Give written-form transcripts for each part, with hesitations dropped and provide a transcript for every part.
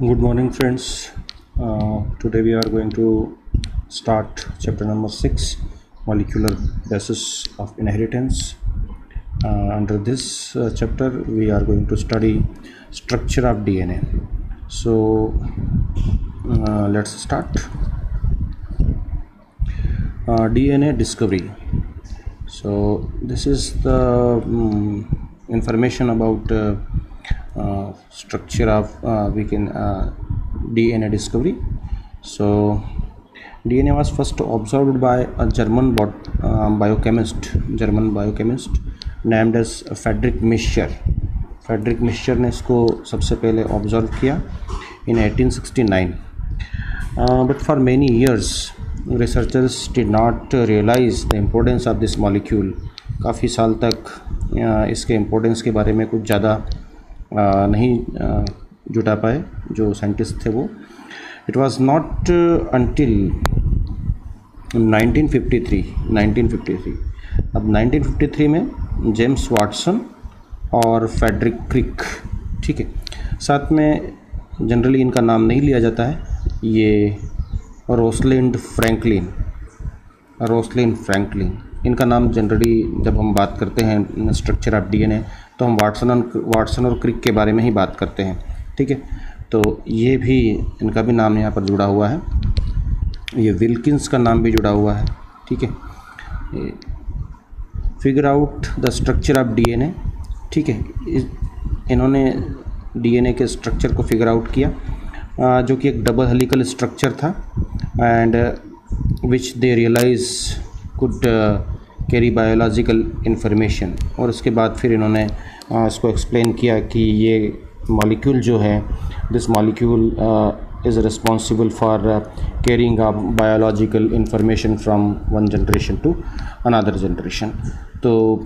Good morning, friends. Today we are going to start chapter number 6, molecular basis of inheritance. Under this chapter, we are going to study structure of DNA. So let's start. DNA discovery. So this is the information about structure of DNA discovery. So DNA was first observed by a German biochemist named as Friedrich Miescher. Friedrich Miescher ने इसको सबसे पहले observe किया in 1869. But for many years researchers did not realize the importance of this molecule. काफ़ी साल तक इसके importance के बारे में कुछ ज़्यादा नहीं जुटा पाए जो साइंटिस्ट थे वो. It was not until 1953. अब 1953 में जेम्स वाटसन और फ्रेडरिक क्रिक, ठीक है, साथ में जनरली इनका नाम नहीं लिया जाता है, ये रोसलिंड फ्रैंकलिन इनका नाम जनरली जब हम बात करते हैं स्ट्रक्चर ऑफ डीएनए तो हम वाटसन और क्रिक के बारे में ही बात करते हैं, ठीक है. तो ये भी इनका भी नाम यहाँ पर जुड़ा हुआ है, ये विल्किंस का नाम भी जुड़ा हुआ है, ठीक है. Figure out the structure of DNA, ठीक है, इन्होंने डीएनए के स्ट्रक्चर को फिगर आउट किया जो कि एक डबल हेलिकल स्ट्रक्चर था and which they realize could carry biological information. और उसके बाद फिर इन्होंने इसको एक्सप्लेन किया कि ये मॉलिक्यूल जो है, this molecule is responsible for carrying a biological information from one generation to another generation. तो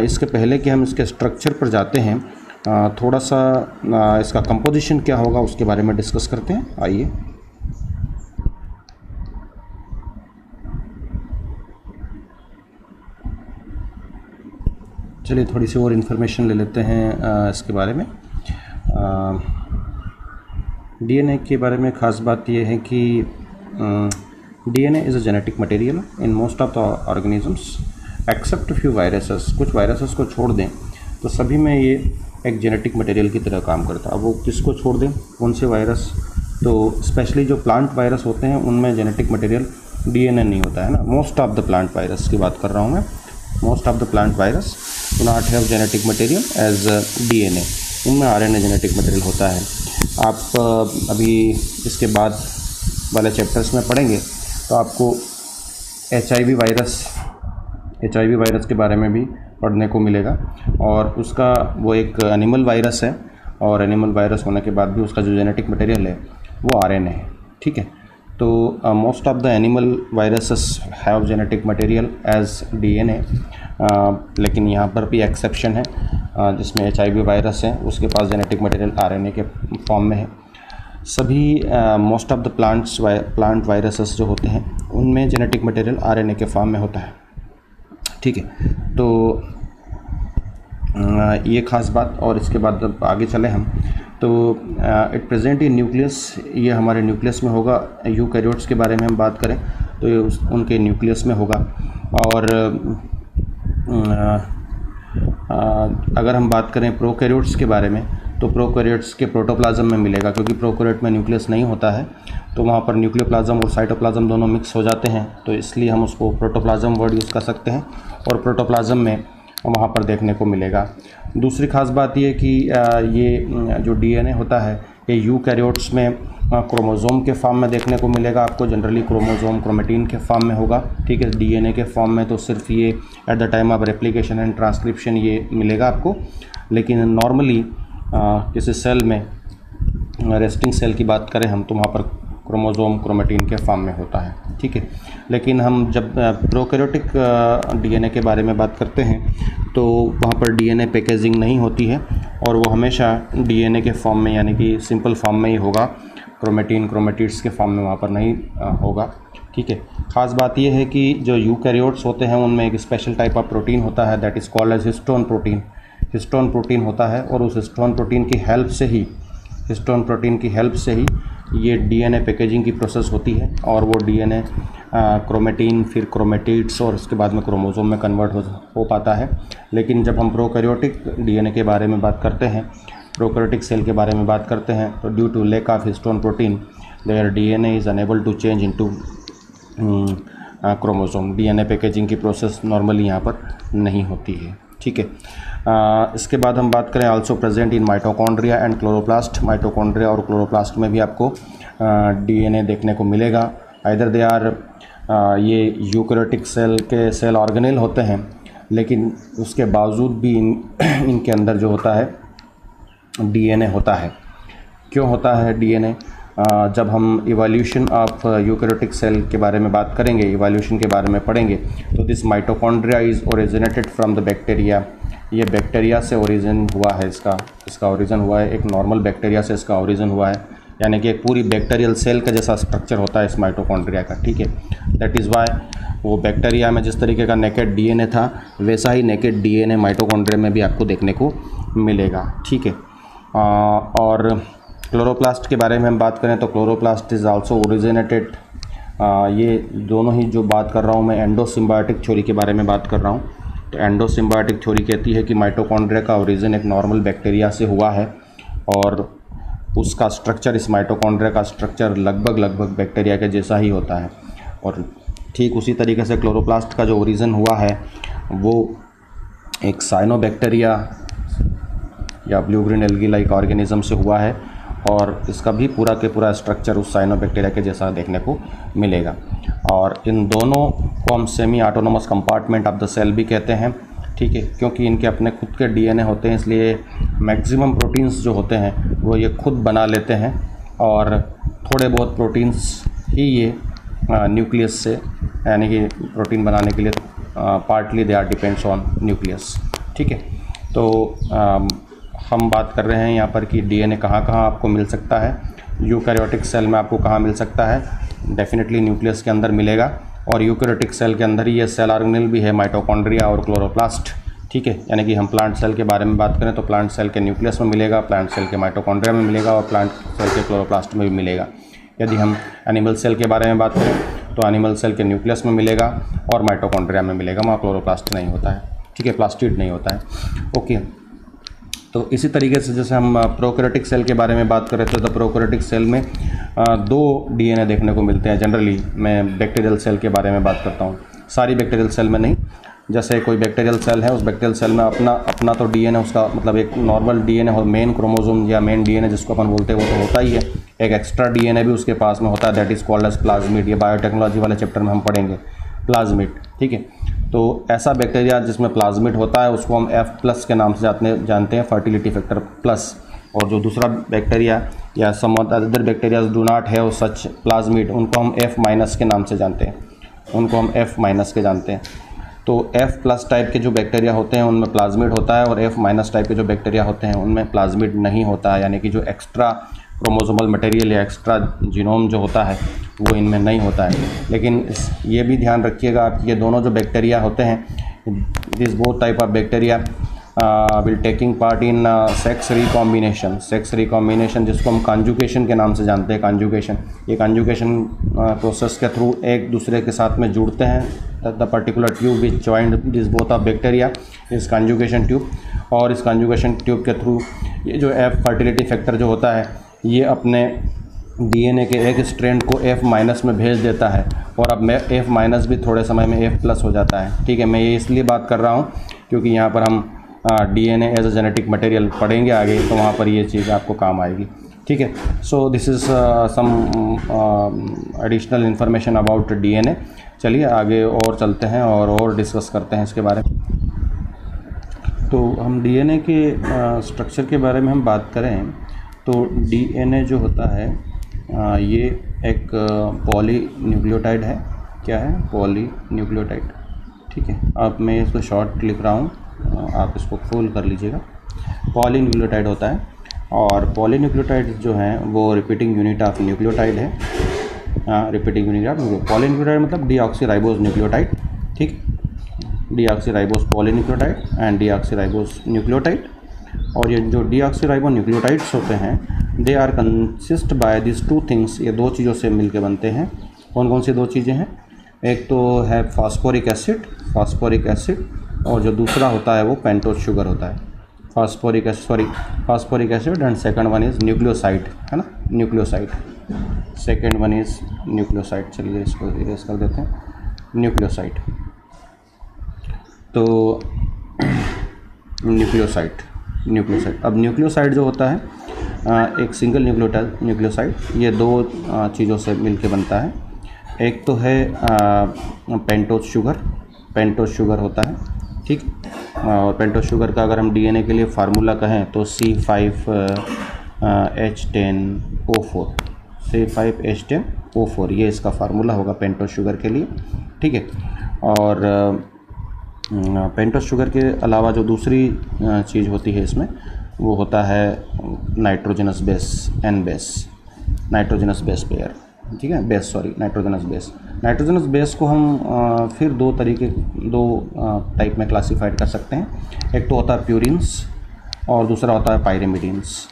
इसके पहले कि हम इसके स्ट्रक्चर पर जाते हैं, थोड़ा सा इसका कंपोजिशन क्या होगा उसके बारे में डिस्कस करते हैं. आइए. चलिए थोड़ी सी और इन्फॉर्मेशन ले लेते हैं इसके बारे में. डीएनए के बारे में ख़ास बात यह है कि DNA is a genetic material in most of the organisms except few viruses. कुछ वायरसेस को छोड़ दें तो सभी में ये एक जेनेटिक मटेरियल की तरह काम करता है. अब वो किसको छोड़ दें, कौन से वायरस, तो स्पेशली जो प्लांट वायरस होते हैं उनमें जेनेटिक मटेरियल डीएनए नहीं होता है ना. Most of the plant virus की बात कर रहा हूँ मैं. Most of the plant virus do not have genetic material as DNA. उनमें आरएनए जेनेटिक मटेरियल होता है. आप अभी इसके बाद वाले चैप्टर्स में पढ़ेंगे तो आपको एचआईवी वायरस के बारे में भी पढ़ने को मिलेगा. और उसका वो एक एनिमल वायरस है और एनिमल वायरस होने के बाद भी उसका जो जेनेटिक मटेरियल है वो आरएनए है, ठीक है. तो most of the animal viruses have genetic material as DNA, लेकिन यहाँ पर भी एक्सेप्शन है जिसमें एचआईवी वायरस है, उसके पास जेनेटिक मटेरियल आरएनए के फॉर्म में है. सभी most of the plant viruses जो होते हैं उनमें जेनेटिक मटेरियल आरएनए के फॉर्म में होता है, ठीक है. तो ये ख़ास बात. और इसके बाद जब आगे चले हम तो इट प्रेजेंट इन न्यूक्लियस, ये हमारे न्यूक्लियस में होगा. यूकैरियोट्स के बारे में हम बात करें तो ये उनके न्यूक्लियस में होगा. और अगर हम बात करें प्रोकैरियोट्स के बारे में तो प्रोकैरियोट्स के प्रोटोप्लाज्म में मिलेगा, क्योंकि प्रोकैरियोट में न्यूक्लियस नहीं होता है तो वहाँ पर न्यूक्लियोप्लाज्म और साइटोप्लाज्म दोनों मिक्स हो जाते हैं, तो इसलिए हम उसको प्रोटोप्लाज्म वर्ड यूज़ कर सकते हैं और प्रोटोप्लाज्म में वहाँ पर देखने को मिलेगा. दूसरी ख़ास बात ये कि ये जो डीएनए होता है ये यूकैरियोट्स में क्रोमोसोम के फॉर्म में देखने को मिलेगा आपको. जनरली क्रोमोसोम क्रोमेटिन के फॉर्म में होगा, ठीक है. डीएनए के फॉर्म में तो सिर्फ ये at the time of replication and transcription ये मिलेगा आपको, लेकिन नॉर्मली किसी सेल में रेस्टिंग सेल की बात करें हम तो वहाँ पर क्रोमोसोम क्रोमेटिन के फॉर्म में होता है, ठीक है. लेकिन हम जब प्रोकैरियोटिक डीएनए के बारे में बात करते हैं तो वहाँ पर डीएनए पैकेजिंग नहीं होती है और वो हमेशा डीएनए के फॉर्म में यानी कि सिंपल फॉर्म में ही होगा, क्रोमेटिड्स के फॉर्म में वहाँ पर नहीं होगा, ठीक है. ख़ास बात यह है कि जो यूकैरियोट्स होते हैं उनमें एक स्पेशल टाइप ऑफ प्रोटीन होता है that is called as histone protein होता है और उस हिस्टोन प्रोटीन की हेल्प से ही हिस्टोन प्रोटीन की हेल्प से ही ये डीएनए पैकेजिंग की प्रोसेस होती है और वो डीएनए क्रोमेटिन, फिर क्रोमेटिड्स और उसके बाद में क्रोमोसोम में कन्वर्ट हो पाता है। लेकिन जब हम प्रोकैरियोटिक डीएनए के बारे में बात करते हैं, प्रोकैरियोटिक सेल के बारे में बात करते हैं, तो due to lack of histone protein there DNA is unable to change into chromosome. DNA packaging की प्रोसेस नॉर्मली यहाँ पर नहीं होती है। ठीक है, इसके बाद हम बात करें also present in mitochondria and chloroplast. Mitochondria और क्लोरोप्लास्ट में भी आपको डीएनए देखने को मिलेगा। आइदर दे आर ये यूकैरियोटिक सेल के सेल ऑर्गेनेल होते हैं, लेकिन उसके बावजूद भी इनके अंदर जो होता है डीएनए होता है। क्यों होता है डीएनए? जब हम इवोल्यूशन ऑफ यूकैरियोटिक सेल के बारे में बात करेंगे, इवोल्यूशन के बारे में पढ़ेंगे, तो this mitochondria is originated from the bacteria. ये बैक्टीरिया से ओरिजिन हुआ है, इसका ओरिजिन हुआ है, एक नॉर्मल बैक्टीरिया से इसका ओरिजिन हुआ है, यानी कि एक पूरी बैक्टीरियल सेल का जैसा स्ट्रक्चर होता है इस माइटोकॉन्ड्रिया का। ठीक है, दैट इज़ वाई वो बैक्टीरिया में जिस तरीके का नेकेड डीएनए था, वैसा ही नेकेड डीएनए माइटोकॉन्ड्रिया में भी आपको देखने को मिलेगा। ठीक है, और क्लोरोप्लास्ट के बारे में हम बात करें तो क्लोरोप्लास्ट इज़ आल्सो ओरिजिनेटेड, ये दोनों ही जो बात कर रहा हूँ मैं एंडोसिम्बायोटिक थ्योरी के बारे में बात कर रहा हूँ। तो एंडोसिम्बायोटिक थ्योरी कहती है कि माइटोकॉन्ड्रिया का ओरिजिन एक नॉर्मल बैक्टीरिया से हुआ है और उसका स्ट्रक्चर, इस माइटोकॉन्ड्रिया का स्ट्रक्चर लगभग बैक्टीरिया के जैसा ही होता है। और ठीक उसी तरीके से क्लोरोप्लास्ट का जो ओरिजिन हुआ है वो एक साइनोबैक्टीरिया या blue green algae like organism से हुआ है और इसका भी पूरा के पूरा स्ट्रक्चर उस साइनोबैक्टीरिया के जैसा देखने को मिलेगा। और इन दोनों को हम semi autonomous compartment of the cell भी कहते हैं। ठीक है, क्योंकि इनके अपने खुद के डीएनए होते हैं, इसलिए मैक्सिमम प्रोटीन्स जो होते हैं वो ये खुद बना लेते हैं और थोड़े बहुत प्रोटीन्स ही ये न्यूक्लियस से, यानी कि प्रोटीन बनाने के लिए partly they are depends on nucleus. ठीक है, तो हम बात कर रहे हैं यहाँ पर कि डीएनए कहाँ आपको मिल सकता है। यूकैरियोटिक सेल में आपको कहाँ मिल सकता है? डेफिनेटली न्यूक्लियस के अंदर मिलेगा और यूकैरियोटिक सेल के अंदर ही ये सेल ऑर्गेनेल भी है, माइटोकॉन्ड्रिया और क्लोरोप्लास्ट। ठीक है, यानी कि हम प्लांट सेल के बारे में बात करें तो प्लांट सेल के न्यूक्लियस में मिलेगा, प्लांट सेल के माइटोकॉन्ड्रिया में मिलेगा और प्लांट सेल के क्लोरोप्लास्ट में भी मिलेगा। यदि हम एनिमल सेल के बारे में बात करें तो एनिमल सेल के न्यूक्लियस में मिलेगा और माइटोकॉन्ड्रिया में मिलेगा, वहाँ क्लोरोप्लास्ट नहीं होता है। ठीक है, प्लास्टिड नहीं होता है। ओके, तो इसी तरीके से जैसे हम प्रोकैरियोटिक सेल के बारे में बात कर रहे थे तो प्रोकैरियोटिक सेल में दो डीएनए देखने को मिलते हैं। जनरली मैं बैक्टीरियल सेल के बारे में बात करता हूँ, सारी बैक्टीरियल सेल में नहीं। जैसे कोई बैक्टीरियल सेल है, उस बैक्टीरियल सेल में अपना तो डीएनए, उसका मतलब एक नॉर्मल डीएनए हो, मेन क्रोमोसोम या मेन डीएनए जिसको अपन बोलते हैं वो तो होता ही है। एक एक्स्ट्रा डीएनए भी उसके पास में होता है, that is called as plasmid. ये बायोटेक्नोलॉजी वाले चैप्टर में हम पढ़ेंगे प्लाज्मिड। ठीक है, तो ऐसा बैक्टीरिया जिसमें प्लाज्मिड होता है उसको हम F+ के नाम से जानते हैं, फर्टिलिटी फैक्टर प्लस। और जो दूसरा बैक्टीरिया या some other bacteria do not have such plasmid, उनको हम F- के नाम से जानते हैं, उनको हम F- के जानते हैं। तो F+ टाइप के जो बैक्टीरिया होते हैं उनमें प्लाज्मिड होता है और F- टाइप के जो बैक्टीरिया होते हैं उनमें प्लाज्मिड नहीं होता है, यानी कि जो एक्स्ट्रा क्रोमोसोमल मटेरियल या एक्स्ट्रा जीनोम जो होता है वो इनमें नहीं होता है। लेकिन ये भी ध्यान रखिएगा आप, ये दोनों जो बैक्टीरिया होते हैं, this both type of bacteria will taking part in sex recombination, जिसको हम कॉन्जुगेशन के नाम से जानते हैं। कॉन्जुगेशन, ये कॉन्जुगेशन प्रोसेस के थ्रू एक दूसरे के साथ में जुड़ते हैं। The particular tube which joined this both of bacteria इस कॉन्जुगेशन ट्यूब, और इस कॉन्जुगेशन ट्यूब के थ्रू ये जो फर्टिलिटी फैक्टर जो होता है ये अपने डीएनए के एक स्ट्रैंड को F- में भेज देता है और अब मैं F- भी थोड़े समय में F+ हो जाता है। ठीक है, मैं ये इसलिए बात कर रहा हूँ क्योंकि यहाँ पर हम DNA as a genetic material पढ़ेंगे आगे, तो वहाँ पर ये चीज़ आपको काम आएगी। ठीक है, so this is some additional information about DNA. चलिए आगे और चलते हैं और डिस्कस करते हैं इसके बारे में। तो हम डीएनए के स्ट्रक्चर के बारे में हम बात करें तो डीएनए जो होता है ये एक पॉलीन्यूक्लियोटाइड है। क्या है? पॉलीन्यूक्लियोटाइड। ठीक है, अब मैं इसको शॉर्ट लिख रहा हूँ, आप इसको फुल कर लीजिएगा। पॉलीन्यूक्लियोटाइड होता है और पॉलीन्यूक्लियोटाइड जो हैं वो रिपीटिंग यूनिट ऑफ न्यूक्लियोटाइड है। रिपीटिंग यूनिट ऑफ पॉलीन्यूक्लियोटाइड मतलब डीऑक्सीराइबोज न्यूक्लियोटाइड। ठीक, deoxyribose polynucleotide and deoxyribose nucleotide. और ये जो डीऑक्सीराइबो न्यूक्लियोटाइड्स होते हैं they are consist by this two things, ये दो चीज़ों से मिलके बनते हैं। कौन कौन सी दो चीज़ें हैं? एक तो है फास्फोरिक एसिड, और जो दूसरा होता है वो पेंटोज शुगर होता है। Phosphoric acid and second one is nucleoside, है ना, nucleoside. Second one is nucleoside. चलिए इसको इरेज कर देते हैं, न्यूक्लियोसाइड। तो न्यूक्लियोसाइड अब न्यूक्लियोसाइड जो होता है एक सिंगल न्यूक्लियोसाइड, ये दो चीज़ों से मिलके बनता है। एक तो है पेंटोज शुगर होता है, ठीक। और पेंटोज शुगर का अगर हम डीएनए के लिए फार्मूला कहें तो C5H10O4, ये इसका फार्मूला होगा पेंटोज शुगर के लिए, ठीक है। और पेंटोज शुगर के अलावा जो दूसरी चीज़ होती है इसमें, वो होता है nitrogenous base nitrogenous base pair, ठीक है, नाइट्रोजनस बेस को हम फिर दो टाइप में क्लासिफाइड कर सकते हैं। एक तो होता है प्यूरिन्स और दूसरा होता है पायरेमिडिन्स।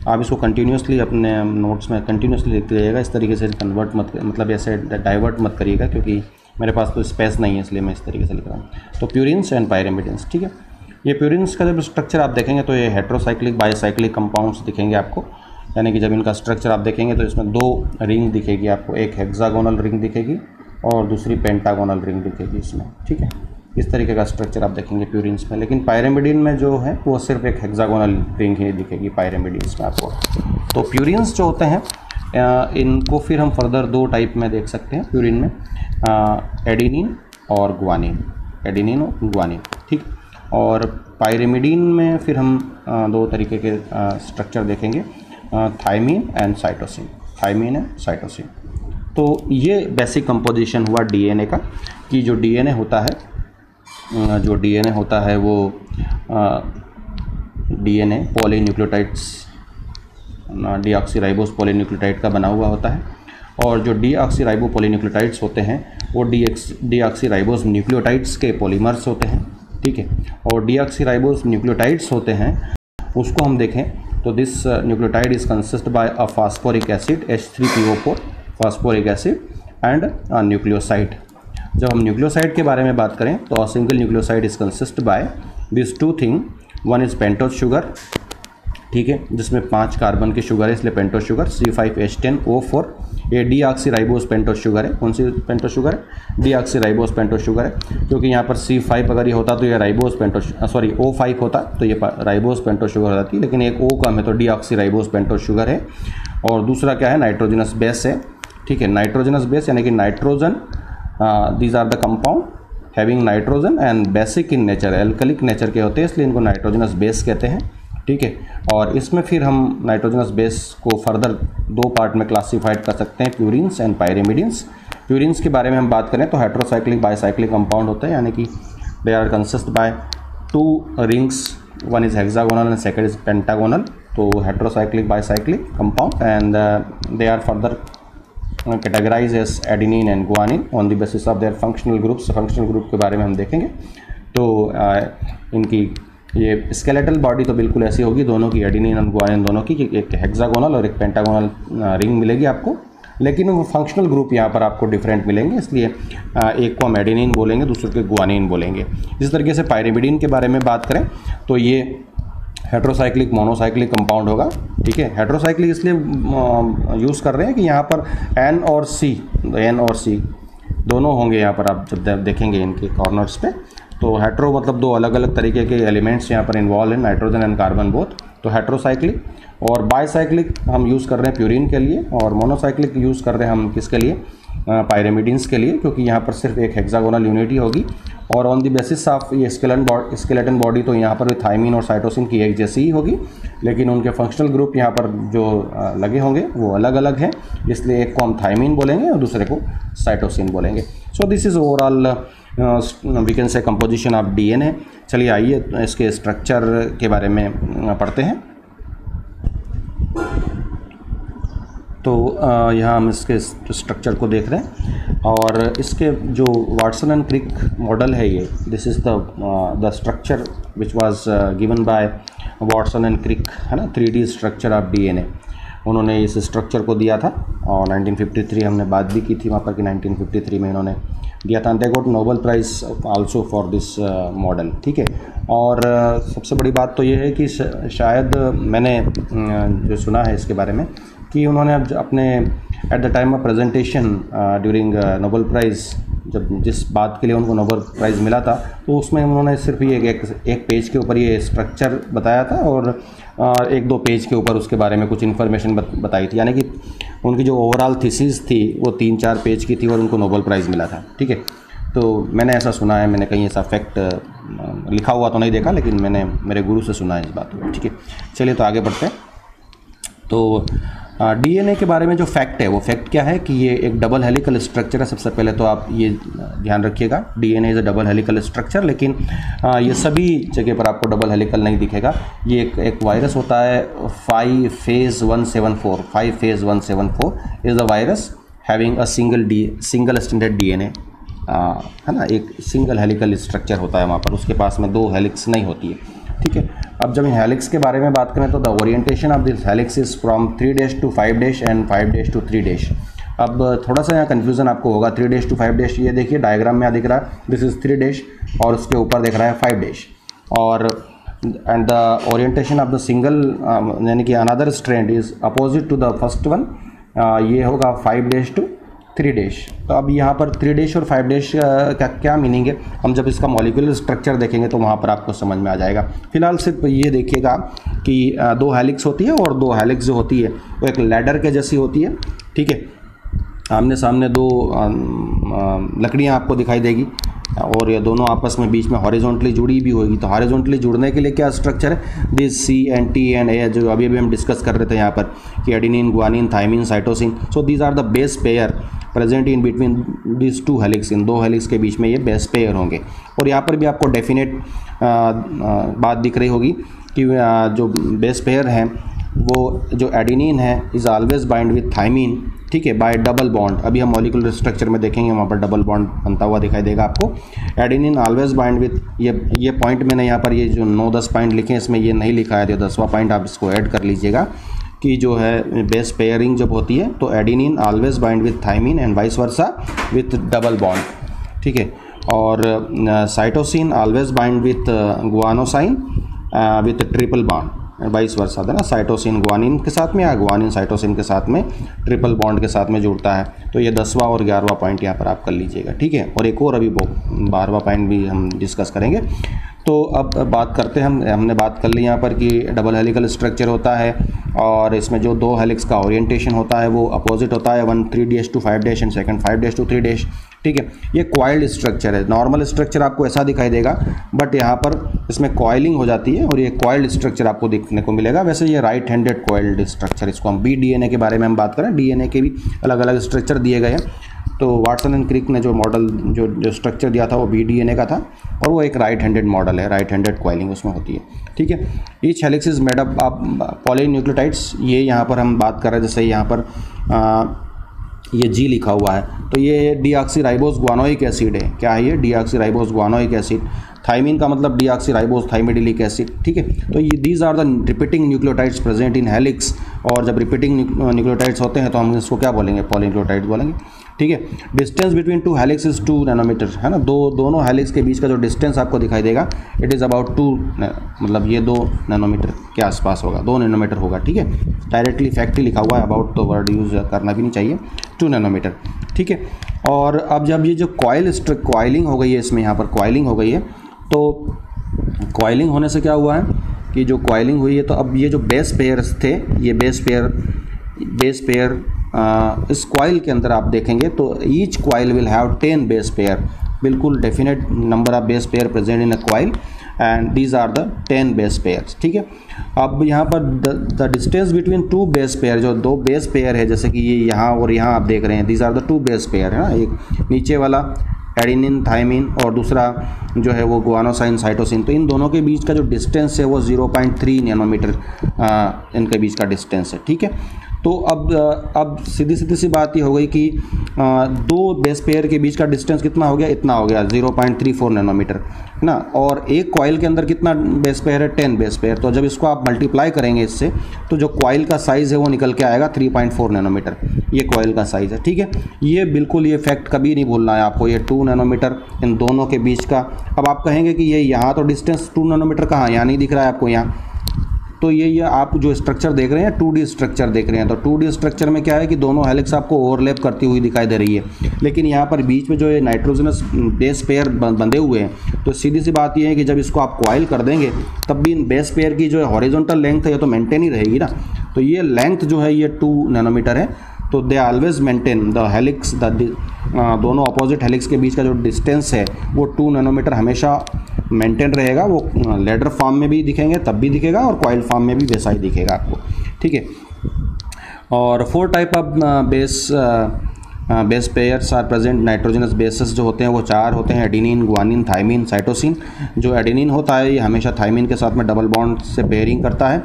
आप इसको कंटिन्यूसली अपने नोट्स में कंटिन्यूसली लिखते रहिएगा, इस तरीके से कन्वर्ट मत, मतलब ऐसे डाइवर्ट मत करिएगा, क्योंकि मेरे पास तो स्पेस नहीं है, इसलिए मैं इस तरीके से लिख रहा हूँ। तो प्यूरिन्स एंड पायरेमिडिन्स, ठीक है। ये प्यूरिन्स का जब स्ट्रक्चर आप देखेंगे तो ये हेट्रोसाइक्लिक बायोसाइक्लिक कंपाउंड्स दिखेंगे आपको, यानी कि जब इनका स्ट्रक्चर आप देखेंगे तो इसमें दो रिंग दिखेगी आपको, एक हेक्सागोनल रिंग दिखेगी और दूसरी पेंटागोनल रिंग दिखेगी इसमें, ठीक है। इस तरीके का स्ट्रक्चर आप देखेंगे प्यूरिन्स में, लेकिन पायरेमिडिन में जो है वो सिर्फ एक हेक्सागोनल रिंग ही दिखेगी पायरेमिडिन्स में आपको। तो प्यूरिन्स जो होते हैं इनको फिर हम फर्दर दो टाइप में देख सकते हैं प्यूरिन में, एडिनिन और ग्वानिन, ठीक। और पायरेमिडिन में फिर हम दो तरीके के स्ट्रक्चर देखेंगे, थायमीन एंड साइटोसिन। तो ये बेसिक कंपोजिशन हुआ डीएनए का, कि जो डीएनए होता है वो डीएनए पॉलीन्यूक्लियोटाइड्स, डीऑक्सीराइबोस पॉलीन्यूक्लियोटाइड का बना हुआ होता है। और जो डीऑक्सीराइबो पॉलीन्यूक्लियोटाइड्स होते हैं वो डीऑक्सीराइबोस न्यूक्लियोटाइड्स के पॉलीमर्स होते हैं, ठीक है। और डीऑक्सीराइबोस न्यूक्लियोटाइड्स होते हैं, उसको हम देखें तो this nucleotide is consist by a phosphoric acid H3PO4 phosphoric acid and nucleoside. जब हम न्यूक्लियोसाइड के बारे में बात करें तो single nucleoside is consist by this two thing, one is pentose sugar, ठीक है, जिसमें 5 कार्बन की शुगर है इसलिए पेंटोज शुगर, C5H10O4। ये डीऑक्सीराइबोस पेंटोज शुगर है। कौन सी पेंटोज शुगर है? डीऑक्सीराइबोस पेंटोज शुगर है, क्योंकि यहाँ पर C5 अगर ये होता तो ये O5 होता तो ये राइबोस पेंटोज शुगर हो जाती, लेकिन एक O कम है तो डीऑक्सीराइबोस पेंटोज शुगर है। और दूसरा क्या है? नाइट्रोजनस बेस है, ठीक है। नाइट्रोजनस बेस यानी कि nitrogen, these are the compound having nitrogen and basic in nature, alkalic nature के होते हैं, इसलिए इनको नाइट्रोजनस बेस कहते हैं, ठीक है। और इसमें फिर हम नाइट्रोजनस बेस को फर्दर दो पार्ट में क्लासिफाइड कर सकते हैं, प्यूरिन्स एंड पायरेमिडिन्स। प्यूरिन्स के बारे में हम बात करें तो हेट्रोसाइक्लिक बायोसाइक्लिक कंपाउंड होते हैं, यानी कि they are consist by 2 rings, one is hexagonal and second is pentagonal. तो heterocyclic biocyclic compound and they are further categorize as adenine and guanine on the basis of their functional groups. Functional group के बारे में हम देखेंगे तो इनकी ये skeletal body तो बिल्कुल ऐसी होगी, दोनों की एडिनिन और ग्वानिन दोनों की, एक हेक्सागोनल और एक पेंटागोनल रिंग मिलेगी आपको, लेकिन वो फंक्शनल ग्रुप यहाँ पर आपको डिफरेंट मिलेंगे, इसलिए एक को हम एडिनिन बोलेंगे, दूसरे को ग्वानिन बोलेंगे। इस तरीके से पायरेमिडिन के बारे में बात करें तो ये हेट्रोसाइक्लिक मोनोसाइक्लिक कंपाउंड होगा, ठीक है। हेट्रोसाइक्लिक इसलिए यूज़ कर रहे हैं कि यहाँ पर N और C दोनों होंगे यहाँ पर, आप जब देखेंगे इनके कॉर्नर्स पे, तो हेट्रो मतलब दो अलग अलग तरीके के एलिमेंट्स यहाँ पर इन्वॉल्व हैं, नाइट्रोजन एंड कार्बन बोथ, तो हेट्रोसाइक्लिक। और बायसाइक्लिक हम यूज़ कर रहे हैं प्यूरिन के लिए, और मोनोसाइक्लिक यूज़ कर रहे हैं हम किसके लिए? पायरेमिडिन्स के लिए, क्योंकि यहाँ पर सिर्फ एक हेक्सागोनल यूनिटी होगी। और ऑन द बेसिस ऑफ ये स्केलेटन बॉडी तो यहाँ पर भी थायमीन और साइटोसिन की एक जैसी ही होगी, लेकिन उनके फंक्शनल ग्रुप यहाँ पर जो लगे होंगे वो अलग अलग हैं, इसलिए एक को हम थायमीन बोलेंगे और दूसरे को साइटोसिन बोलेंगे। So this is overall we can say composition of DNA. चलिए आइए इसके स्ट्रक्चर के बारे में पढ़ते हैं। तो यहाँ हम इसके स्ट्रक्चर को देख रहे हैं, और इसके जो वाटसन एंड क्रिक मॉडल है ये, this is the structure which was given by Watson and Crick, है ना, 3D स्ट्रक्चर ऑफ DNA, उन्होंने इस स्ट्रक्चर को दिया था और 1953 हमने बात भी की थी वहाँ पर कि 1953 में इन्होंने दिया था। They got Nobel prize also for this model, ठीक है। और सबसे बड़ी बात तो ये है कि शायद मैंने जो सुना है इसके बारे में कि उन्होंने अपने at the time of presentation during Nobel prize, जब जिस बात के लिए उनको नोबेल प्राइज़ मिला था, तो उसमें उन्होंने सिर्फ ये एक पेज के ऊपर ये स्ट्रक्चर बताया था और एक दो पेज के ऊपर उसके बारे में कुछ इन्फॉर्मेशन बताई थी, यानी कि उनकी जो ओवरऑल थीसिस थी वो 3-4 पेज की थी और उनको नोबेल प्राइज़ मिला था, ठीक है। तो मैंने ऐसा सुना है, मैंने कहीं ऐसा फैक्ट लिखा हुआ तो नहीं देखा, लेकिन मैंने मेरे गुरु से सुना है इस बात को, ठीक है। चलिए तो आगे बढ़ते हैं। तो DNA के बारे में जो फैक्ट है वो फैक्ट क्या है कि ये एक डबल हेलिकल स्ट्रक्चर है। सबसे पहले तो आप ये ध्यान रखिएगा, DNA is a double helical structure, लेकिन ये सभी जगह पर आपको डबल हेलिकल नहीं दिखेगा। ये एक वायरस होता है 5-phase 174, 5-phase 174 is the virus having a single standard DNA, है ना, एक सिंगल हेलिकल स्ट्रक्चर होता है वहाँ पर, उसके पास में 2 हेलिक्स नहीं होती है, ठीक है। अब जब हेलिक्स के बारे में बात करें तो the orientation of this helix is from 3' to 5' and 5' to 3'। अब थोड़ा सा यहाँ कन्फ्यूज़न आपको होगा, 3' to 5', ये देखिए डायग्राम में दिख रहा है, दिस इज 3' और उसके ऊपर दिख रहा है 5', और and the orientation of the single यानी कि another strand is opposite to the first one, ये होगा 5' to 3'। तो अब यहाँ पर 3' और 5' का क्या मीनिंग है, हम जब इसका मॉलिक्यूलर स्ट्रक्चर देखेंगे तो वहाँ पर आपको समझ में आ जाएगा। फिलहाल सिर्फ ये देखिएगा कि 2 हेलिक्स होती है और 2 हेलिक्स जो होती है वो एक लैडर के जैसी होती है, ठीक है। आमने सामने 2 लकड़ियाँ आपको दिखाई देगी और ये दोनों आपस में बीच में हॉरिजॉन्टली जुड़ी भी होगी। तो हॉरिजॉन्टली जुड़ने के लिए क्या स्ट्रक्चर है, this C and T and A, जो अभी हम डिस्कस कर रहे थे यहाँ पर कि adenine, guanine, thymine, cytosine, so these are the base pair present in between this 2 helix, in 2 helix के बीच में ये बेस पेयर होंगे। और यहाँ पर भी आपको डेफिनेट बात दिख रही होगी कि जो बेस पेयर हैं वो जो एडेनिन है is always bind with thymine, ठीक है, बाय डबल बॉन्ड। अभी हम मॉलिक्यूलर स्ट्रक्चर में देखेंगे वहाँ पर डबल बॉन्ड बनता हुआ दिखाई देगा आपको। एडेनिन ऑलवेज बाइंड विथ, ये पॉइंट मैंने यहाँ पर ये जो 9-10 पॉइंट लिखे हैं इसमें ये नहीं लिखा है, तो 10वां पॉइंट आप इसको ऐड कर लीजिएगा कि जो है बेस पेयरिंग जब होती है तो adenine always bind with thymine and vice versa with double bond, ठीक है। और cytosine always bind with गुआनोसाइन with triple bond, vice versa था ना, साइटोसिन ग्वानिन के साथ में या ग्वानिन साइटोसिन के साथ में ट्रिपल बॉन्ड के साथ में जुड़ता है। तो ये 10वां और 11वां पॉइंट यहाँ पर आप कर लीजिएगा, ठीक है। और एक और अभी 12वां पॉइंट भी हम डिस्कस करेंगे। तो अब बात करते हैं हमने बात कर ली यहाँ पर कि डबल हेलिकल स्ट्रक्चर होता है और इसमें जो 2 हेलिक्स का ओरिएंटेशन होता है वो अपोजिट होता है, 1 3' to 5' एंड सेकंड 5' to 3', ठीक है। ये कॉइल्ड स्ट्रक्चर है। नॉर्मल स्ट्रक्चर आपको ऐसा दिखाई देगा, बट यहाँ पर इसमें कॉइलिंग हो जाती है और ये कॉइल्ड स्ट्रक्चर आपको देखने को मिलेगा। वैसे ये राइट हैंडेड कॉइल्ड स्ट्रक्चर, इसको हम BDNA के बारे में हम बात करें, DNA के भी अलग अलग स्ट्रक्चर दिए गए हैं। तो वाटसन एंड क्रिक ने जो मॉडल जो स्ट्रक्चर दिया था वो BDNA का था और वो एक राइट हैंडेड मॉडल है, राइट हैंडेड कॉइलिंग उसमें होती है, ठीक है। Each helix is made up of polynucleotides, ये यहाँ पर हम बात कर रहे हैं, जैसे यहाँ पर ये G लिखा हुआ है तो ये डीऑक्सीराइबोस गुआनोइक एसिड है। क्या है ये? Deoxyribose गुआनोइक acid. थाइमिन का मतलब डीऑक्सीराइबोस थाइमिडिलिक एसिड, ठीक है। तो ये these are the repeating nucleotides present in helix, और जब रिपीटिंग न्यूक्लियोटाइड्स होते हैं तो हम इसको क्या बोलेंगे? पॉलीन्यूक्लियोटाइड्स बोलेंगे, ठीक है। Distance between 2 helix is 2 nanometer, है ना। दोनों हेलिक्स के बीच का जो डिस्टेंस आपको दिखाई देगा इट इज़ अबाउट 2, मतलब ये 2 नैनोमीटर के आसपास होगा, 2 नैनोमीटर होगा, ठीक है। डायरेक्टली फैक्टली लिखा हुआ है, अबाउट तो वर्ड यूज़ करना भी नहीं चाहिए, 2 नैनोमीटर, ठीक है। और अब जब ये जो कॉइलिंग हो गई है, इसमें यहाँ पर कॉइलिंग हो गई है, तो कॉइलिंग होने से क्या हुआ है कि जो कॉइलिंग हुई है तो अब ये जो बेस पेयर्स थे, ये बेस पेयर इस कॉइल के अंदर आप देखेंगे तो each coil will have 10 base pair, बिल्कुल definite number of base pair present in a coil and these are the 10 base pairs, ठीक है। अब यहाँ पर the distance between 2 base pair, जो 2 बेस पेयर है, जैसे कि ये यहाँ और यहाँ आप देख रहे हैं, these are the 2 base pair, है ना। एक नीचे वाला एडेनिन थाइमिन और दूसरा जो है वो गुआनोसाइन साइटोसिन, तो इन दोनों के बीच का जो डिस्टेंस है वो 0.3 नैनोमीटर इनके बीच का डिस्टेंस है, ठीक है। तो अब सीधी सी बात ये हो गई कि दो बेस पेयर के बीच का डिस्टेंस कितना हो गया, इतना हो गया 0.34 नैनोमीटर, है ना। और एक कॉइल के अंदर कितना बेस पेयर है, 10 बेस पेयर। तो जब इसको आप मल्टीप्लाई करेंगे इससे, तो जो कॉइल का साइज़ है वो निकल के आएगा 3.4 नैनोमीटर, ये कॉइल का साइज़ है, ठीक है। ये बिल्कुल, ये फैक्ट कभी नहीं भूलना है आपको, ये 2 नैनोमीटर इन दोनों के बीच का। अब आप कहेंगे कि ये यहाँ तो डिस्टेंस 2 नैनोमीटर कहाँ, यहाँ नहीं दिख रहा है आपको यहाँ। तो ये आप जो स्ट्रक्चर देख रहे हैं 2D स्ट्रक्चर देख रहे हैं, तो 2D स्ट्रक्चर में क्या है कि दोनों हेलिक्स आपको ओवरलैप करती हुई दिखाई दे रही है, लेकिन यहाँ पर बीच में जो ये नाइट्रोजनस बेस पेयर बंधे हुए हैं, तो सीधी सी बात ये है कि जब इसको आप कॉइल कर देंगे तब भी इन बेस पेयर की जो हॉरिजॉन्टल लेंथ है ये तो मेंटेन ही रहेगी ना। तो ये लेंथ जो है ये 2 नैनोमीटर है। तो they always maintain the helix, दोनों अपोजिट हेलिक्स के बीच का जो डिस्टेंस है वो 2 नैनोमीटर हमेशा मेंटेन रहेगा। वो लेडर फॉर्म में भी दिखेंगे तब भी दिखेगा और कॉइल फॉर्म में भी वैसा ही दिखेगा आपको, ठीक है। और 4 type of base pairs are present. Nitrogenous bases जो होते हैं वो 4 होते हैं, एडेनिन, गुआनिन, थाइमिन, साइटोसिन। जो एडेनिन होता है ये हमेशा थाइमिन के साथ में डबल बॉन्ड से पेयरिंग करता है,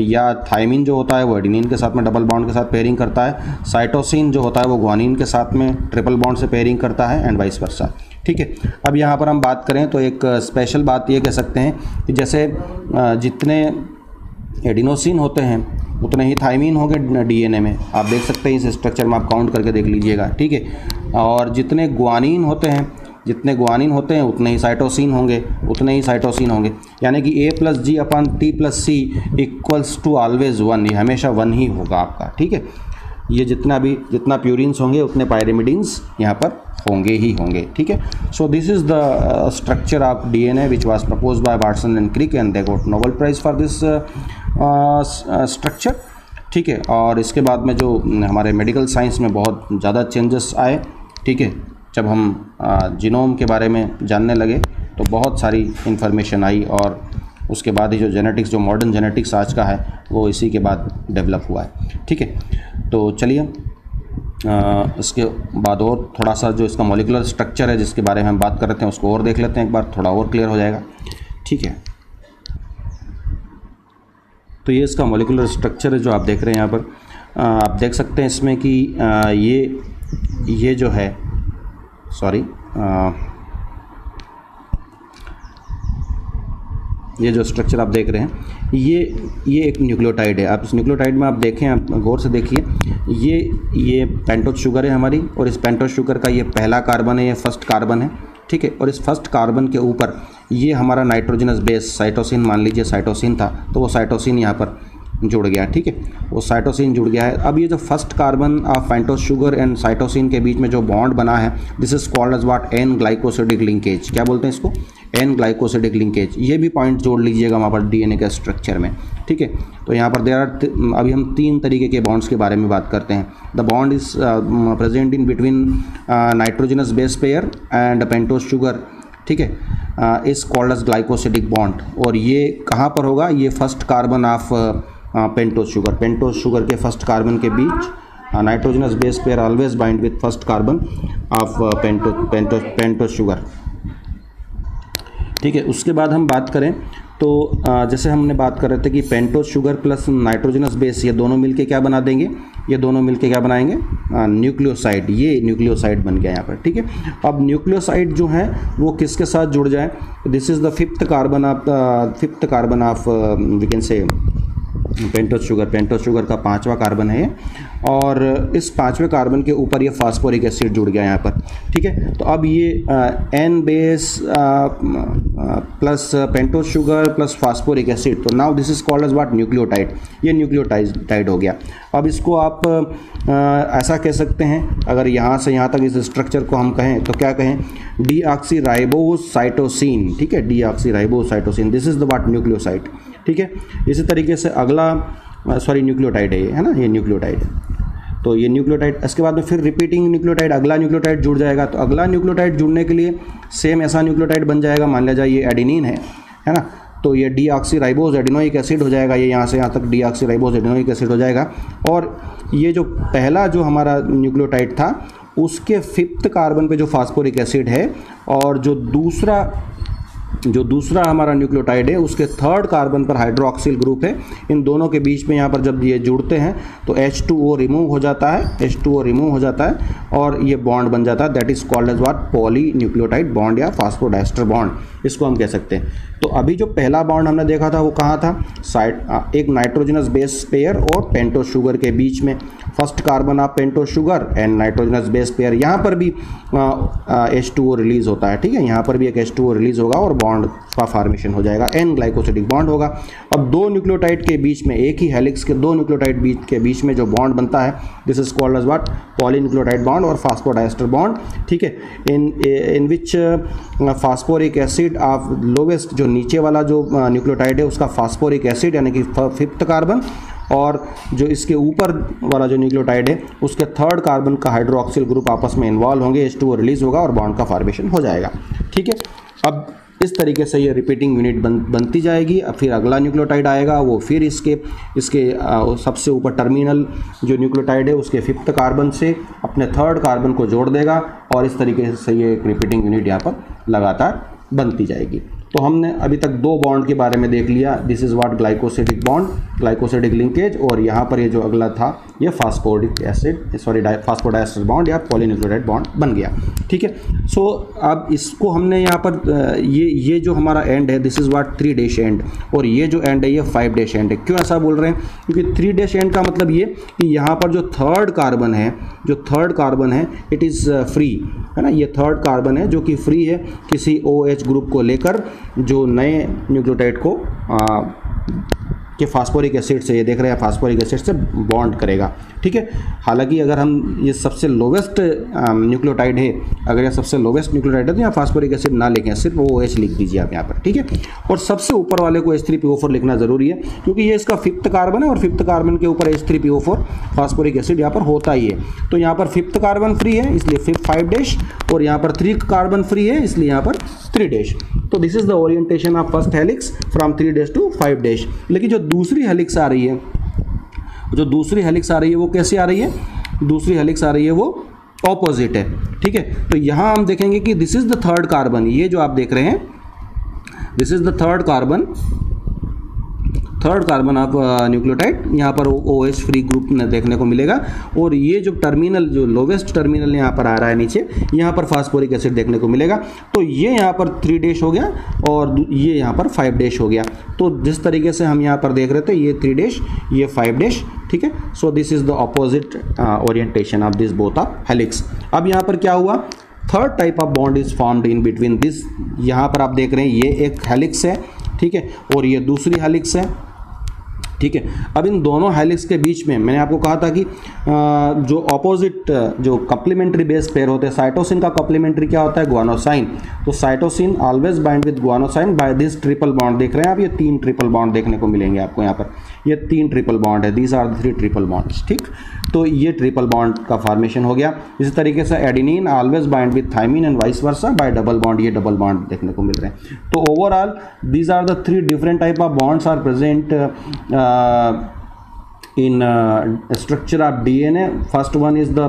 या थाइमिन जो होता है वो एडेनिन के साथ में डबल बॉन्ड के साथ पेयरिंग करता है। साइटोसिन जो होता है वो गुआनिन के साथ में ट्रिपल बॉन्ड से पेयरिंग करता है, एंड वाइस वर्सा, ठीक है। अब यहाँ पर हम बात करें तो एक स्पेशल बात ये कह सकते हैं कि जैसे जितने एडिनोसिन होते हैं उतने ही थाइमिन होंगे डीएनए में, आप देख सकते हैं इस स्ट्रक्चर में, आप काउंट करके देख लीजिएगा, ठीक है। और जितने गुआनिन होते हैं उतने ही साइटोसिन होंगे, यानी कि A+G/T+C = ऑलवेज 1, ये हमेशा 1 ही होगा आपका, ठीक है। ये जितना प्यूरिन्स होंगे उतने पायरिमिडिन्स यहाँ पर होंगे, ठीक है। So this is the structure of DNA which was proposed by Watson and Crick and they got Nobel prize for this structure, ठीक है। और इसके बाद में जो हमारे मेडिकल साइंस में बहुत ज़्यादा चेंजेस आए, ठीक है, जब हम जीनोम के बारे में जानने लगे तो बहुत सारी इन्फॉर्मेशन आई, और उसके बाद ही जो जेनेटिक्स, जो मॉडर्न जेनेटिक्स आज का है वो इसी के बाद डेवलप हुआ है, ठीक है। तो चलिए इसके बाद और थोड़ा सा जो इसका मॉलिक्यूलर स्ट्रक्चर है जिसके बारे में हम बात कर रहे थे उसको और देख लेते हैं एक बार, थोड़ा और क्लियर हो जाएगा, ठीक है। तो ये इसका मॉलिक्यूलर स्ट्रक्चर है जो आप देख रहे हैं यहाँ पर। आप देख सकते हैं इसमें कि ये जो है, ये जो स्ट्रक्चर आप देख रहे हैं ये एक न्यूक्लियोटाइड है। आप इस न्यूक्लियोटाइड में आप देखें, आप गौर से देखिए, ये पेंटोज शुगर है हमारी, और इस पेंटोज शुगर का ये पहला कार्बन है, ये फर्स्ट कार्बन है, ठीक है। और इस फर्स्ट कार्बन के ऊपर ये हमारा नाइट्रोजनस बेस साइटोसिन, मान लीजिए साइटोसिन था, तो वो साइटोसिन यहाँ पर जुड़ गया, ठीक है, वो साइटोसिन जुड़ गया है। अब ये जो first carbon of pentose sugar and cytosine के बीच में जो बॉन्ड बना है, this is called as what, an glycosidic linkage. क्या बोलते हैं इसको, एन ग्लाइकोसिडिक लिंकेज। ये भी पॉइंट जोड़ लीजिएगा वहाँ पर डीएनए के स्ट्रक्चर में, ठीक है। तो यहाँ पर अभी हम 3 तरीके के बॉन्ड्स के बारे में बात करते हैं। The bond is present in between nitrogenous base pair and pentose sugar, ठीक है, is called as glycosidic bond. और ये कहाँ पर होगा, ये first carbon of pentose sugar के फर्स्ट कार्बन के बीच nitrogenous base pair always bind with first carbon of pentose sugar, ठीक है। उसके बाद हम बात करें तो जैसे हमने बात कर रहे थे कि pentose sugar plus nitrogenous base, ये दोनों मिलके क्या बना देंगे, ये दोनों मिलके क्या बनाएंगे, न्यूक्लियोसाइड। ये न्यूक्लियोसाइड बन गया यहाँ पर, ठीक है। अब न्यूक्लियोसाइड जो है वो किसके साथ जुड़ जाए, this is the fifth carbon of we can say pentose sugar का 5वां कार्बन है, और इस 5वें कार्बन के ऊपर ये फास्फोरिक एसिड जुड़ गया यहाँ पर, ठीक है। तो अब ये N base plus pentose sugar plus phosphoric acid, तो now this is called as what, nucleotide. ये न्यूक्लियोटाइड हो गया। अब इसको आप ऐसा कह सकते हैं, अगर यहाँ से यहाँ तक इस स्ट्रक्चर को हम कहें तो क्या कहें, डीऑक्सीराइबोसाइटोसिन, ठीक है, deoxyribose cytosine, this is the what, nucleoside, ठीक है। इसी तरीके से अगला न्यूक्लियोटाइड है ना, ये न्यूक्लियोटाइड है। तो ये न्यूक्लियोटाइड, इसके बाद में फिर रिपीटिंग न्यूक्लियोटाइड, अगला न्यूक्लियोटाइड जुड़ जाएगा। तो अगला न्यूक्लियोटाइड जुड़ने के लिए सेम ऐसा न्यूक्लियोटाइड बन जाएगा, मान लिया जाए ये एडेनिन है ना, तो ये डीऑक्सीराइबोज एडेनोइक एसिड हो जाएगा, ये यहाँ से यहाँ तक डीऑक्सीराइबोज एडेनोइक एसिड हो जाएगा। और ये जो पहला जो हमारा न्यूक्लियोटाइड था उसके 5th कार्बन पे जो फास्फोरिक एसिड है, और जो दूसरा जो दूसरा हमारा न्यूक्लियोटाइड है उसके थर्ड कार्बन पर हाइड्रोक्सिल ग्रुप है। इन दोनों के बीच में यहाँ पर जब ये जुड़ते हैं तो H2O रिमूव हो जाता है, H2O रिमूव हो जाता है और ये बॉन्ड बन जाता है। That is called as what, poly nucleotide bond या फास्फोडाइस्टर बॉन्ड, इसको हम कह सकते हैं। तो अभी जो पहला बॉन्ड हमने देखा था वो कहाँ था, साइड एक नाइट्रोजनस बेस पेयर और पेंटोस शुगर के बीच में। First carbon of pentose sugar and nitrogenous base pair, यहाँ पर भी H2O रिलीज होता है। ठीक है, यहाँ पर भी एक H2O रिलीज होगा और बॉन्ड का फॉर्मेशन हो जाएगा, एन ग्लाइकोसिडिक बॉन्ड होगा। अब दो न्यूक्लियोटाइड के बीच में, एक ही हेलिक्स के दो न्यूक्लियोटाइड के बीच में जो बॉन्ड बनता है, this is called as what, polynucleotide bond और फास्फोडाइस्टर बॉन्ड। ठीक है, in which phosphoric acid of lowest, जो नीचे वाला जो न्यूक्लियोटाइड है उसका फास्फोरिक एसिड यानी कि फिफ्थ कार्बन, और जो इसके ऊपर वाला जो न्यूक्लियोटाइड है उसके थर्ड कार्बन का हाइड्रोक्सिल ग्रुप आपस में इन्वॉल्व होंगे, H2O रिलीज होगा और बॉन्ड का फॉर्मेशन हो जाएगा। ठीक है, अब इस तरीके से ये रिपीटिंग यूनिट बनती जाएगी। अब फिर अगला न्यूक्लियोटाइड आएगा, वो फिर इसके सबसे ऊपर टर्मिनल जो न्यूक्लियोटाइड है उसके फिफ्थ कार्बन से अपने थर्ड कार्बन को जोड़ देगा और इस तरीके से ये रिपीटिंग यूनिट यहाँ पर लगातार बनती जाएगी। तो हमने अभी तक दो बॉन्ड के बारे में देख लिया, this is what glycosidic bond, glycosidic linkage, और यहाँ पर ये जो अगला था ये फास्फोडाइस्टर बॉन्ड या पॉलीन्यूक्लियोटाइड बॉन्ड बन गया। ठीक है, सो अब इसको हमने यहाँ पर ये जो हमारा एंड है दिस इज व्हाट 3' एंड, और ये जो एंड है ये 5' एंड है। क्यों ऐसा बोल रहे हैं, क्योंकि 3' एंड का मतलब ये कि यहाँ पर जो थर्ड कार्बन है इट इज़ फ्री, है ना, ये थर्ड कार्बन है जो कि फ्री है किसी OH ग्रुप को लेकर जो नए न्यूक्लियोटाइड को कि फास्फोरिक एसिड से, ये देख रहे हैं फास्फोरिक एसिड से बॉन्ड करेगा। ठीक है, हालांकि अगर हम ये सबसे लोवेस्ट न्यूक्लियोटाइड है, अगर ये सबसे लोवेस्ट न्यूक्लियोटाइड है तो यहाँ फास्फोरिक एसिड ना लिखें, सिर्फ OH लिख दीजिए आप यहाँ पर। ठीक है, और सबसे ऊपर वाले को H3PO4 लिखना जरूरी है क्योंकि ये इसका फिफ्थ कार्बन है और फिफ्थ कार्बन के ऊपर H3PO4 फास्फोरिक एसिड यहाँ पर होता ही है। तो यहाँ पर फिफ्थ कार्बन फ्री है इसलिए 5' और यहाँ पर 3 कार्बन फ्री है इसलिए यहाँ पर 3'। तो this is the orientation of first helix from 3' to 5'। लेकिन जो दूसरी हेलिक्स आ रही है, वो कैसे आ रही है, दूसरी हेलिक्स आ रही है वो ऑपोजिट है। ठीक है, तो यहाँ हम देखेंगे कि this is the third carbon, ये जो आप देख रहे हैं this is the third carbon of nucleotide, यहाँ पर OH फ्री ग्रुप देखने को मिलेगा। और ये जो टर्मिनल, जो लोवेस्ट टर्मिनल यहाँ पर आ रहा है नीचे, यहाँ पर फास्फोरिक एसिड देखने को मिलेगा। तो ये यहाँ पर 3' हो गया और ये यहाँ पर 5' हो गया। तो जिस तरीके से हम यहाँ पर देख रहे थे, ये 3', ये 5'। ठीक है, so this is the opposite orientation of this both of helix. अब यहाँ पर क्या हुआ, third type of bond is formed in between this. यहाँ पर आप देख रहे हैं ये एक हेलिक्स है, ठीक है, और ये दूसरी हेलिक्स है। ठीक है, अब इन दोनों हेलिक्स के बीच में मैंने आपको कहा था कि जो ऑपोजिट, जो कॉम्प्लीमेंट्री बेस पेयर होते हैं, साइटोसिन का कॉम्प्लीमेंट्री क्या होता है, ग्वानोसाइन। तो cytosine always bind with guanosine by this triple bond. देख रहे हैं आप, ये 3 ट्रिपल बॉन्ड देखने को मिलेंगे आपको यहाँ पर, ये 3 ट्रिपल बॉन्ड है, these are the 3 triple bonds. ठीक, तो ये ट्रिपल बॉन्ड का फॉर्मेशन हो गया। इसी तरीके से adenine always bind with thymine and vice versa by double bond, ये डबल बॉन्ड देखने को मिल रहे हैं। तो overall these are the 3 different type of bonds are present in structure of DNA. First one is the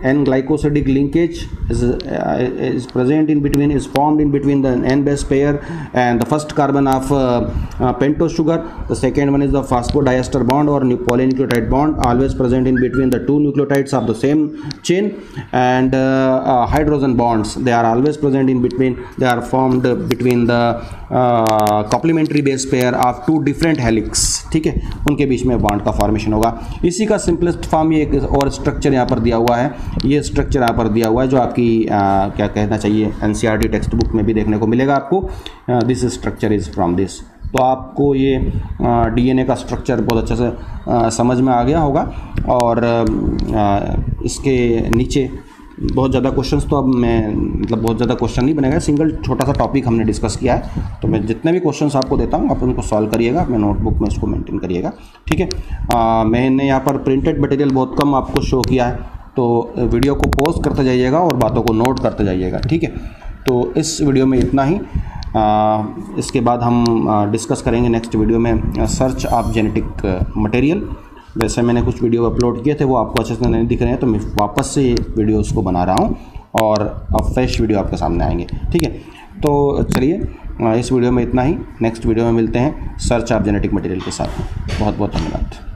N-glycosidic linkage is present in between, is formed in between the N-base pair and the first carbon of pentose sugar. The second one is the phosphodiester bond or polynucleotide bond, always present in between the 2 nucleotides of the same chain. And hydrogen bonds, they are always present in between, they are formed between the complementary base pair of 2 different helix. ठीक है, उनके बीच में bond का formation होगा। इसी का simplest form ये एक और स्ट्रक्चर यहाँ पर दिया हुआ है, ये स्ट्रक्चर यहाँ पर दिया हुआ है जो आपकी क्या कहना चाहिए NCERT टेक्स्ट बुक में भी देखने को मिलेगा आपको। This structure is from this. तो आपको ये DNA का स्ट्रक्चर बहुत अच्छे से समझ में आ गया होगा। और इसके नीचे बहुत ज़्यादा क्वेश्चंस तो अब मैं मतलब बहुत ज़्यादा क्वेश्चन नहीं बनेगा, सिंगल छोटा सा टॉपिक हमने डिस्कस किया है। तो मैं जितने भी क्वेश्चंस आपको देता हूँ आप उनको सॉल्व करिएगा, अपने नोटबुक में इसको मेंटेन करिएगा। ठीक है, मैंने यहाँ पर प्रिंटेड मटेरियल बहुत कम आपको शो किया है, तो वीडियो को पॉज करते जाइएगा और बातों को नोट करते जाइएगा। ठीक है, तो इस वीडियो में इतना ही। इसके बाद हम डिस्कस करेंगे नेक्स्ट वीडियो में सर्च ऑफ जेनेटिक मटेरियल। वैसे मैंने कुछ वीडियो अपलोड किए थे, वो आपको अच्छे से नहीं दिख रहे हैं, तो मैं वापस से वीडियोस को बना रहा हूँ और अब फ्रेश वीडियो आपके सामने आएंगे। ठीक है, तो चलिए इस वीडियो में इतना ही। नेक्स्ट वीडियो में मिलते हैं सर्च ऑफ जेनेटिक मटेरियल के साथ। बहुत बहुत धन्यवाद।